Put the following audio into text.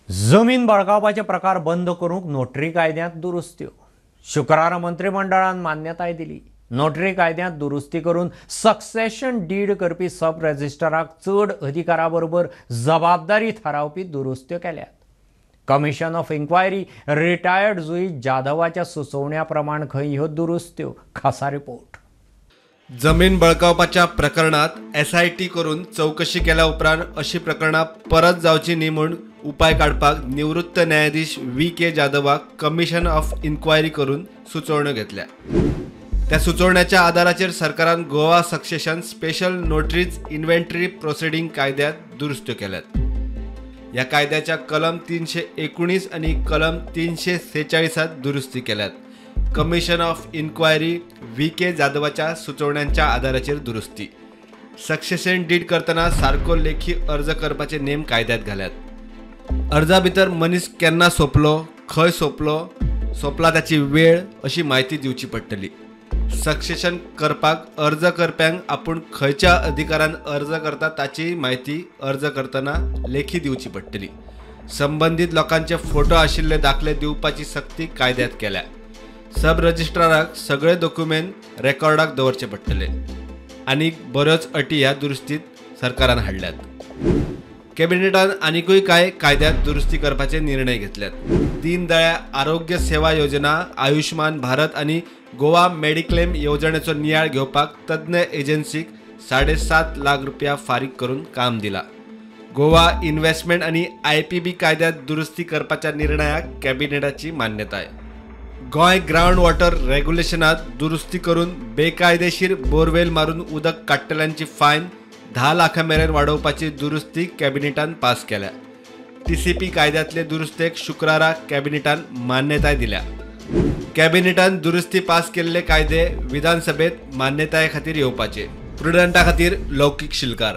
जमीन बळकावपाचे प्रकार बंद करूंक नोटरी कायद्यांत दुरुस्त्यो। शुक्रार मंत्रिमंडळान मान्यताय दिली। नोटरी कायद्यांत दुरुस्ती करून सक्सेशन डीड करपी सब रजिस्ट्राराक चड अधिकाराबरोबर जबाबदारी थारावपी दुरुस्त्यो केल्यात। कमिशन ऑफ इन्क्वायरी रिटायर्ड जुई जाधवाच्या सुचोवण्याप्रमाण खंय ह्यो दुरुस्त्यो। खासा रिपोर्ट। जमीन बळकावपाच्या प्रकरणात SIT करून चौकशी केल्या उपरांत अशी प्रकरणां परत जावची न्ही म्हूण उपाय काडपाक निवृत्त न्यायाधीश VK जाधवाक कमिशन ऑफ इन्क्वायरी करून सुचोवण्यो घेतल्या। त्या सुचोवण्याच्या आधाराचेर सरकारान गोवा सक्सेशन स्पेशल नोटरीज इन्व्हेंटरी प्रोसिडींग कायद्यात दुरुस्त्यो केल्यात। या कायद्याच्या कलम 319 आणि कलम 346 दुरुस्ती केल्यात। कमिशन ऑफ इन्क्वायरी VK जाधवाच्या सुचोवण्यांच्या आधाराचेर दुरुस्ती। सक्सेशन डीड करतना सारको लेखी अर्ज करपाचे नेम कायद्यात घाल्यात। अर्जा भितर मनीस केन्ना सोंपलो, खंय सोंपला त्याची वेळ अशी माहिती दिवची पडटली। सक्सेशन करपाक अर्ज करप्यांक आपूण खंयच्या अधिकारान अर्ज करता ताची माहिती अर्ज करतना लेखी दिवची पडटली। संबंधित लोकांचे फोटो आशिल्ले दाखले दिवपाची सक्ती कायद्यात केल्या। सब रजिस्ट्राराक सगळे डॉक्युमेंट रेकॉर्डाक दवरचे पडटले। आनी बऱ्योच अटी ह्या दुरुस्तीत सरकारान हाडल्यात। कॅबिनेटान आनीकूय कांय कायद्यात दुरुस्ती करपाचे निर्णय घेतल्यात। दीनदयाळ आरोग्य सेवा योजना, आयुष्मान भारत आणि गोवा मेडिक्लेम येवजणेचो नियाळ घेवपाक तज्ञ एजन्सीक 7.5 लाख रुपया फारीक करून काम दिला। गोवा इन्व्हेस्टमेंट आणि IPB कायद्यात दुरुस्ती करपाच्या निर्णयाक कॅबिनेटाची मान्यताय। गोंय ग्राउंड वॉटर रेग्युलेशनात दुरुस्ती करून बेकायदेशीर बोरवेल मारून उदक काडटल्यांची फायन 10 लाखां मेरेन वाडोवपाची दुरुस्ती कॅबिनेटान पास केल्या। TCP कायद्यातले दुरुस्तेक शुक्रारा कॅबिनेटान मान्यताय दिल्या। कॅबिनेटान दुरुस्ती पास केल्ले कायदे विधानसभेत मान्यताये खातीर येवपाचे। प्रुडंटा खातीर लौकीक शिलकार।